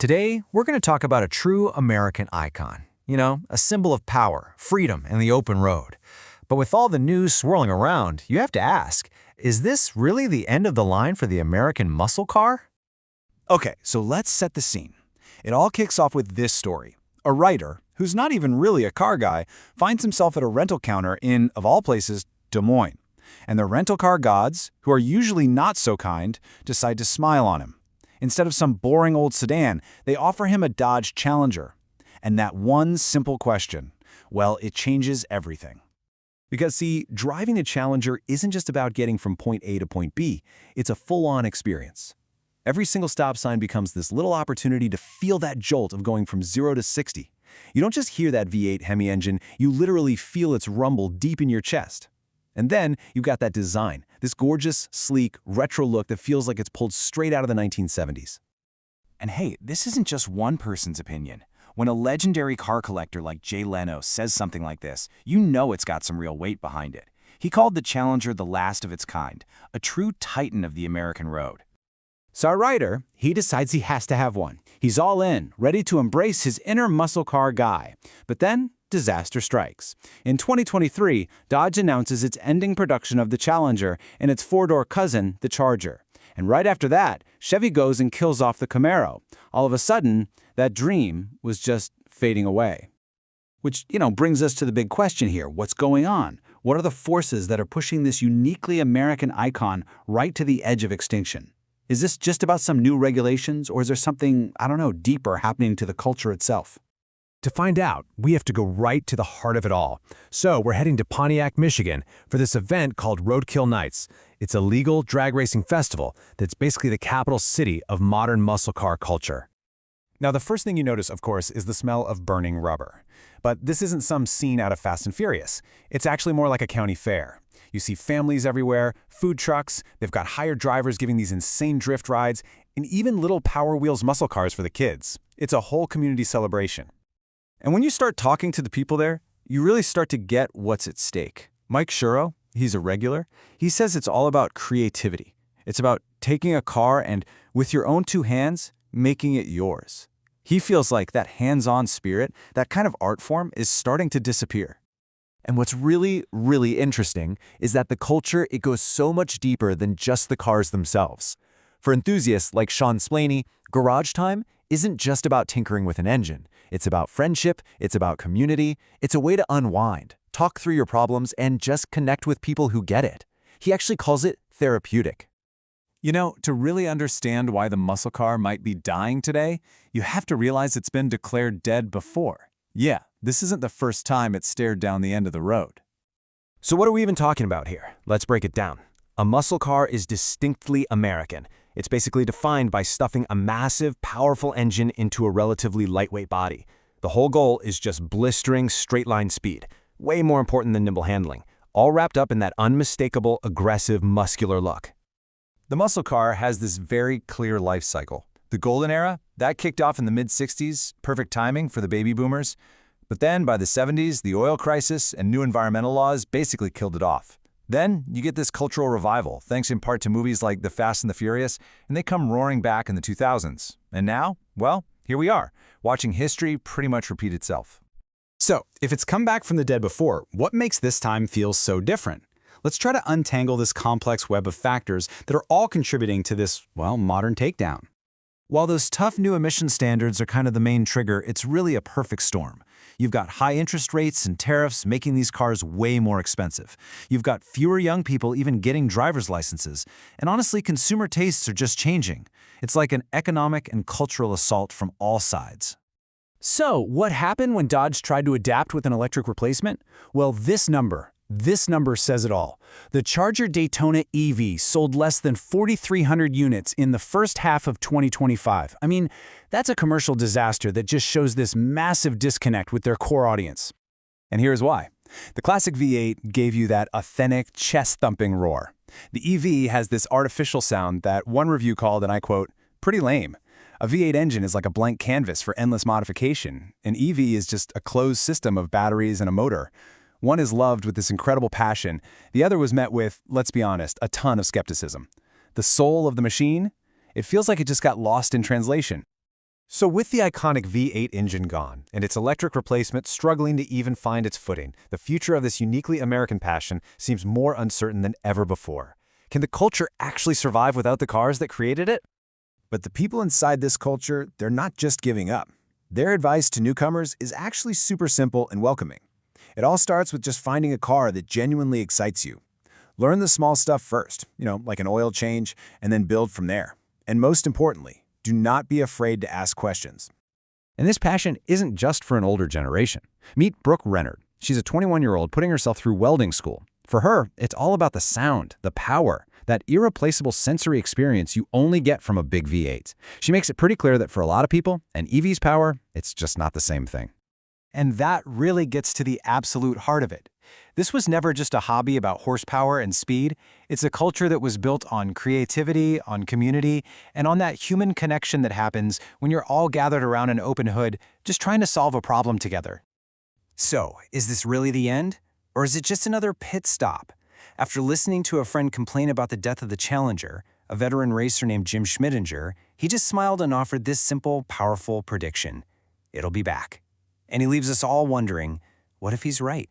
Today, we're going to talk about a true American icon. A symbol of power, freedom, and the open road. But with all the news swirling around, you have to ask, is this really the end of the line for the American muscle car? Okay, so let's set the scene. It all kicks off with this story. A writer, who's not even really a car guy, finds himself at a rental counter in, of all places, Des Moines. And the rental car gods, who are usually not so kind, decide to smile on him. Instead of some boring old sedan, they offer him a Dodge Challenger. And that one simple question, well, it changes everything. Because see, driving a Challenger isn't just about getting from point A to point B, it's a full-on experience. Every single stop sign becomes this little opportunity to feel that jolt of going from 0 to 60. You don't just hear that V8 HEMI engine, you literally feel its rumble deep in your chest. And then you've got that design, this gorgeous, sleek, retro look that feels like it's pulled straight out of the 1970s. And hey, this isn't just one person's opinion. When a legendary car collector like Leno says something like this, you know it's got some real weight behind it. He called the Challenger the last of its kind, a true titan of the American road. So our writer, he decides he has to have one. He's all in, ready to embrace his inner muscle car guy. But then, disaster strikes. In 2023, Dodge announces it's ending production of the Challenger and its four-door cousin, the Charger. And right after that, Chevy goes and kills off the Camaro. All of a sudden, that dream was just fading away. Which, brings us to the big question here. What's going on? What are the forces that are pushing this uniquely American icon right to the edge of extinction? Is this just about some new regulations, or is there something, deeper happening to the culture itself? To find out, we have to go right to the heart of it all. So we're heading to Pontiac, Michigan for this event called Roadkill Nights. It's a legal drag racing festival that's basically the capital city of modern muscle car culture. Now, the first thing you notice, of course, is the smell of burning rubber. But this isn't some scene out of Fast and Furious. It's actually more like a county fair. You see families everywhere, food trucks, they've got hired drivers giving these insane drift rides, and even little Power Wheels muscle cars for the kids. It's a whole community celebration. And when you start talking to the people there, you really start to get what's at stake. Mike Shuro, he's a regular, he says it's all about creativity. It's about taking a car and, with your own two hands, making it yours. He feels like that hands-on spirit, that kind of art form, is starting to disappear. And what's really, really interesting is that the culture, it goes so much deeper than just the cars themselves. For enthusiasts like Sean Splaney, garage time isn't just about tinkering with an engine. It's about friendship, it's about community, it's a way to unwind, talk through your problems, and just connect with people who get it. He actually calls it therapeutic. To really understand why the muscle car might be dying today, you have to realize it's been declared dead before. Yeah, this isn't the first time it's stared down the end of the road. So what are we even talking about here? Let's break it down. A muscle car is distinctly American. It's basically defined by stuffing a massive, powerful engine into a relatively lightweight body. The whole goal is just blistering, straight-line speed, way more important than nimble handling, all wrapped up in that unmistakable, aggressive, muscular look. The muscle car has this very clear life cycle. The golden era, that kicked off in the mid-60s, perfect timing for the baby boomers. But then, by the 70s, the oil crisis and new environmental laws basically killed it off. Then, you get this cultural revival, thanks in part to movies like The Fast and the Furious, and they come roaring back in the 2000s. And now, well, here we are, watching history pretty much repeat itself. So, if it's come back from the dead before, what makes this time feel so different? Let's try to untangle this complex web of factors that are all contributing to this, modern takedown. While those tough new emission standards are kind of the main trigger, it's really a perfect storm. You've got high interest rates and tariffs making these cars way more expensive. You've got fewer young people even getting driver's licenses. And honestly, consumer tastes are just changing. It's like an economic and cultural assault from all sides. So, what happened when Dodge tried to adapt with an electric replacement? Well, this number says it all. The Charger Daytona EV sold less than 4,300 units in the first half of 2025. I mean, that's a commercial disaster that just shows this massive disconnect with their core audience. And here's why. The classic V8 gave you that authentic, chest-thumping roar. The EV has this artificial sound that one review called, and I quote, pretty lame. A V8 engine is like a blank canvas for endless modification. An EV is just a closed system of batteries and a motor. One is loved with this incredible passion. The other was met with, let's be honest, a ton of skepticism. The soul of the machine? It feels like it just got lost in translation. So with the iconic V8 engine gone, and its electric replacement struggling to even find its footing, the future of this uniquely American passion seems more uncertain than ever before. Can the culture actually survive without the cars that created it? But the people inside this culture, they're not just giving up. Their advice to newcomers is actually super simple and welcoming. It all starts with just finding a car that genuinely excites you. Learn the small stuff first, like an oil change, and then build from there. And most importantly, do not be afraid to ask questions. And this passion isn't just for an older generation. Meet Brooke Rennard. She's a 21-year-old putting herself through welding school. For her, it's all about the sound, the power, that irreplaceable sensory experience you only get from a big V8. She makes it pretty clear that for a lot of people, an EV's power, it's just not the same thing. And that really gets to the absolute heart of it. This was never just a hobby about horsepower and speed. It's a culture that was built on creativity, on community, and on that human connection that happens when you're all gathered around an open hood, just trying to solve a problem together. So, is this really the end? Or is it just another pit stop? After listening to a friend complain about the death of the Challenger, a veteran racer named Jim Schmidinger, he just smiled and offered this simple, powerful prediction. It'll be back. And he leaves us all wondering, what if he's right?